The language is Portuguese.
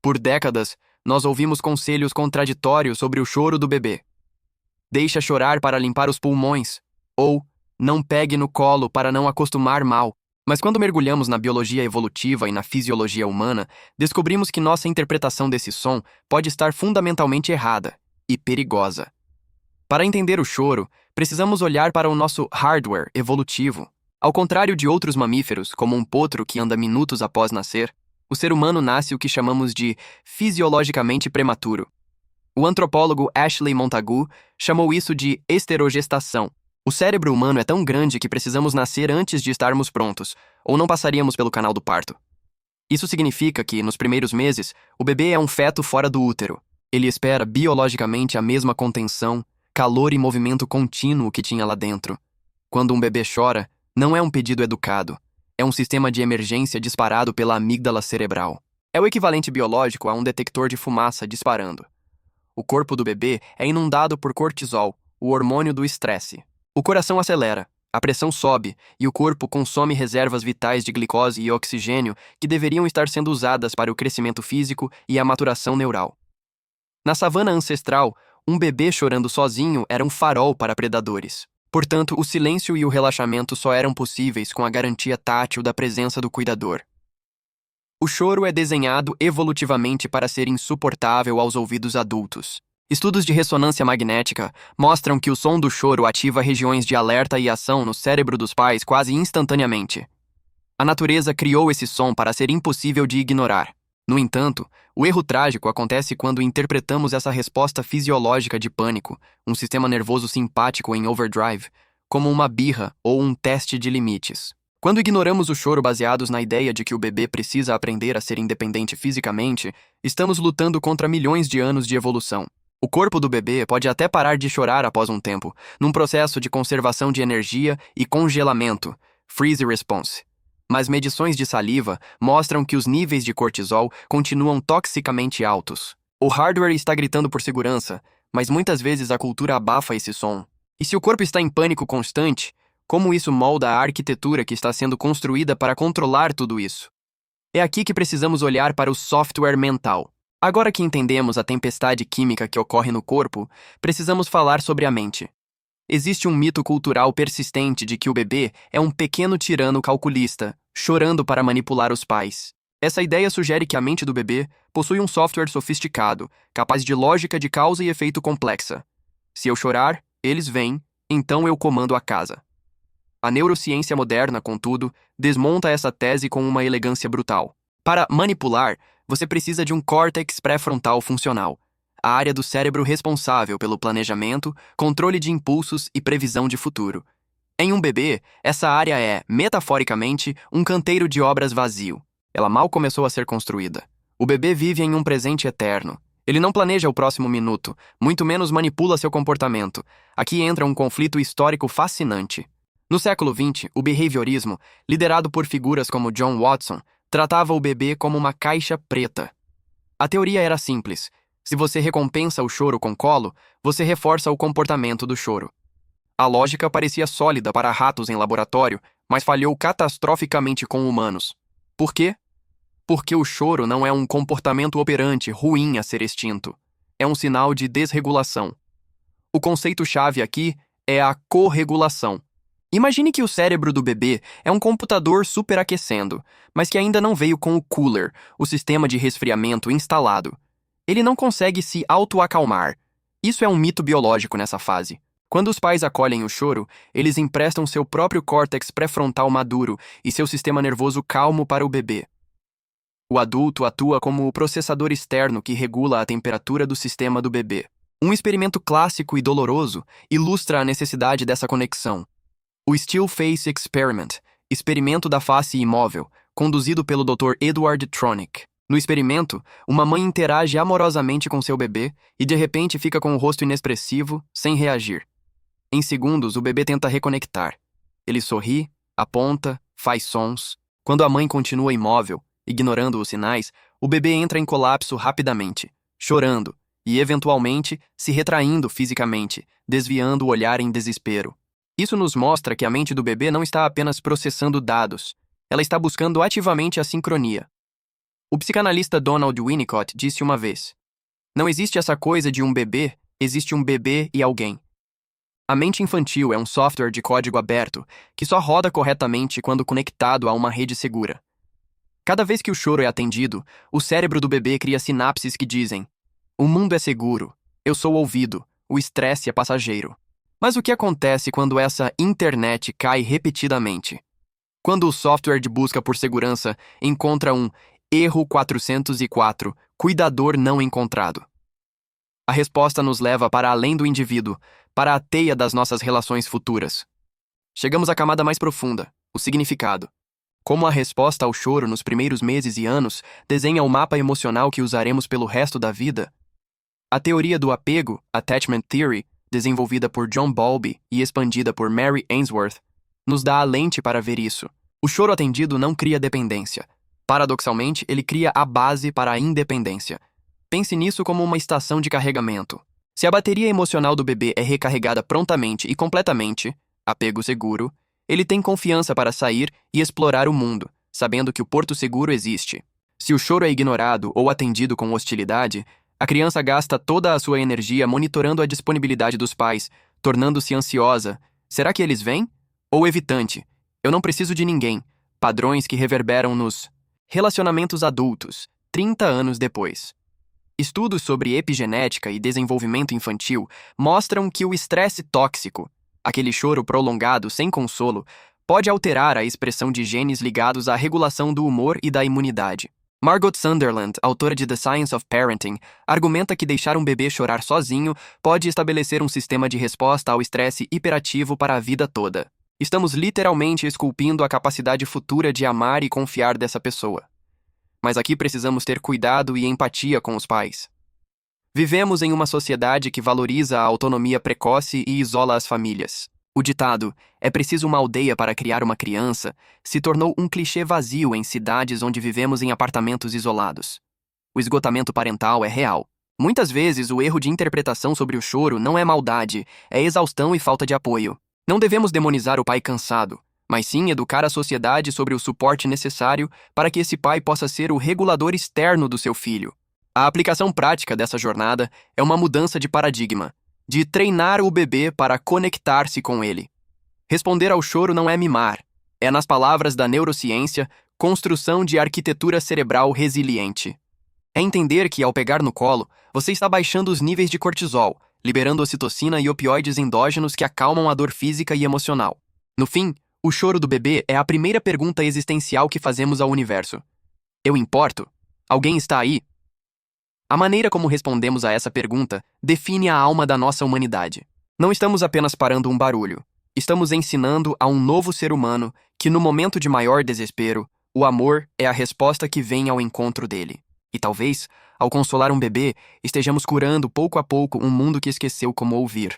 Por décadas, nós ouvimos conselhos contraditórios sobre o choro do bebê. Deixa chorar para limpar os pulmões, ou não pegue no colo para não acostumar mal. Mas quando mergulhamos na biologia evolutiva e na fisiologia humana, descobrimos que nossa interpretação desse som pode estar fundamentalmente errada e perigosa. Para entender o choro, precisamos olhar para o nosso hardware evolutivo. Ao contrário de outros mamíferos, como um potro que anda minutos após nascer, o ser humano nasce o que chamamos de fisiologicamente prematuro. O antropólogo Ashley Montagu chamou isso de esterogestação. O cérebro humano é tão grande que precisamos nascer antes de estarmos prontos, ou não passaríamos pelo canal do parto. Isso significa que, nos primeiros meses, o bebê é um feto fora do útero. Ele espera biologicamente a mesma contenção, calor e movimento contínuo que tinha lá dentro. Quando um bebê chora, não é um pedido educado. É um sistema de emergência disparado pela amígdala cerebral. É o equivalente biológico a um detector de fumaça disparando. O corpo do bebê é inundado por cortisol, o hormônio do estresse. O coração acelera, a pressão sobe e o corpo consome reservas vitais de glicose e oxigênio que deveriam estar sendo usadas para o crescimento físico e a maturação neural. Na savana ancestral, um bebê chorando sozinho era um farol para predadores. Portanto, o silêncio e o relaxamento só eram possíveis com a garantia tátil da presença do cuidador. O choro é desenhado evolutivamente para ser insuportável aos ouvidos adultos. Estudos de ressonância magnética mostram que o som do choro ativa regiões de alerta e ação no cérebro dos pais quase instantaneamente. A natureza criou esse som para ser impossível de ignorar. No entanto, o erro trágico acontece quando interpretamos essa resposta fisiológica de pânico, um sistema nervoso simpático em overdrive, como uma birra ou um teste de limites. Quando ignoramos o choro baseados na ideia de que o bebê precisa aprender a ser independente fisicamente, estamos lutando contra milhões de anos de evolução. O corpo do bebê pode até parar de chorar após um tempo, num processo de conservação de energia e congelamento, freeze response. Mas medições de saliva mostram que os níveis de cortisol continuam toxicamente altos. O hardware está gritando por segurança, mas muitas vezes a cultura abafa esse som. E se o corpo está em pânico constante, como isso molda a arquitetura que está sendo construída para controlar tudo isso? É aqui que precisamos olhar para o software mental. Agora que entendemos a tempestade química que ocorre no corpo, precisamos falar sobre a mente. Existe um mito cultural persistente de que o bebê é um pequeno tirano calculista, chorando para manipular os pais. Essa ideia sugere que a mente do bebê possui um software sofisticado, capaz de lógica de causa e efeito complexa. Se eu chorar, eles vêm, então eu comando a casa. A neurociência moderna, contudo, desmonta essa tese com uma elegância brutal. Para manipular, você precisa de um córtex pré-frontal funcional, a área do cérebro responsável pelo planejamento, controle de impulsos e previsão de futuro. Em um bebê, essa área é, metaforicamente, um canteiro de obras vazio. Ela mal começou a ser construída. O bebê vive em um presente eterno. Ele não planeja o próximo minuto, muito menos manipula seu comportamento. Aqui entra um conflito histórico fascinante. No século XX, o behaviorismo, liderado por figuras como John Watson, tratava o bebê como uma caixa preta. A teoria era simples. Se você recompensa o choro com colo, você reforça o comportamento do choro. A lógica parecia sólida para ratos em laboratório, mas falhou catastroficamente com humanos. Por quê? Porque o choro não é um comportamento operante ruim a ser extinto. É um sinal de desregulação. O conceito-chave aqui é a corregulação. Imagine que o cérebro do bebê é um computador superaquecendo, mas que ainda não veio com o cooler, o sistema de resfriamento instalado. Ele não consegue se autoacalmar. Isso é um mito biológico nessa fase. Quando os pais acolhem o choro, eles emprestam seu próprio córtex pré-frontal maduro e seu sistema nervoso calmo para o bebê. O adulto atua como o processador externo que regula a temperatura do sistema do bebê. Um experimento clássico e doloroso ilustra a necessidade dessa conexão. O Still Face Experiment, experimento da face imóvel, conduzido pelo Dr. Edward Tronick. No experimento, uma mãe interage amorosamente com seu bebê e de repente fica com o rosto inexpressivo, sem reagir. Em segundos, o bebê tenta reconectar. Ele sorri, aponta, faz sons. Quando a mãe continua imóvel, ignorando os sinais, o bebê entra em colapso rapidamente, chorando e, eventualmente, se retraindo fisicamente, desviando o olhar em desespero. Isso nos mostra que a mente do bebê não está apenas processando dados, ela está buscando ativamente a sincronia. O psicanalista Donald Winnicott disse uma vez: "Não existe essa coisa de um bebê, existe um bebê e alguém." A mente infantil é um software de código aberto que só roda corretamente quando conectado a uma rede segura. Cada vez que o choro é atendido, o cérebro do bebê cria sinapses que dizem: "O mundo é seguro, eu sou ouvido, o estresse é passageiro." Mas o que acontece quando essa internet cai repetidamente? Quando o software de busca por segurança encontra um erro 404, cuidador não encontrado? A resposta nos leva para além do indivíduo, para a teia das nossas relações futuras. Chegamos à camada mais profunda, o significado. Como a resposta ao choro nos primeiros meses e anos desenha o mapa emocional que usaremos pelo resto da vida. A teoria do apego, Attachment Theory, desenvolvida por John Bowlby e expandida por Mary Ainsworth, nos dá a lente para ver isso. O choro atendido não cria dependência. Paradoxalmente, ele cria a base para a independência. Pense nisso como uma estação de carregamento. Se a bateria emocional do bebê é recarregada prontamente e completamente, apego seguro, ele tem confiança para sair e explorar o mundo, sabendo que o porto seguro existe. Se o choro é ignorado ou atendido com hostilidade, a criança gasta toda a sua energia monitorando a disponibilidade dos pais, tornando-se ansiosa. Será que eles vêm? Ou evitante. Eu não preciso de ninguém. Padrões que reverberam nos relacionamentos adultos, 30 anos depois. Estudos sobre epigenética e desenvolvimento infantil mostram que o estresse tóxico, aquele choro prolongado sem consolo, pode alterar a expressão de genes ligados à regulação do humor e da imunidade. Margot Sunderland, autora de The Science of Parenting, argumenta que deixar um bebê chorar sozinho pode estabelecer um sistema de resposta ao estresse hiperativo para a vida toda. Estamos literalmente esculpindo a capacidade futura de amar e confiar dessa pessoa. Mas aqui precisamos ter cuidado e empatia com os pais. Vivemos em uma sociedade que valoriza a autonomia precoce e isola as famílias. O ditado "é preciso uma aldeia para criar uma criança" se tornou um clichê vazio em cidades onde vivemos em apartamentos isolados. O esgotamento parental é real. Muitas vezes o erro de interpretação sobre o choro não é maldade, é exaustão e falta de apoio. Não devemos demonizar o pai cansado, mas sim educar a sociedade sobre o suporte necessário para que esse pai possa ser o regulador externo do seu filho. A aplicação prática dessa jornada é uma mudança de paradigma, de treinar o bebê para conectar-se com ele. Responder ao choro não é mimar, é, nas palavras da neurociência, construção de arquitetura cerebral resiliente. É entender que, ao pegar no colo, você está baixando os níveis de cortisol, liberando ocitocina e opioides endógenos que acalmam a dor física e emocional. No fim, o choro do bebê é a primeira pergunta existencial que fazemos ao universo. Eu importo? Alguém está aí? A maneira como respondemos a essa pergunta define a alma da nossa humanidade. Não estamos apenas parando um barulho. Estamos ensinando a um novo ser humano que, no momento de maior desespero, o amor é a resposta que vem ao encontro dele. E talvez, ao consolar um bebê, estejamos curando pouco a pouco um mundo que esqueceu como ouvir.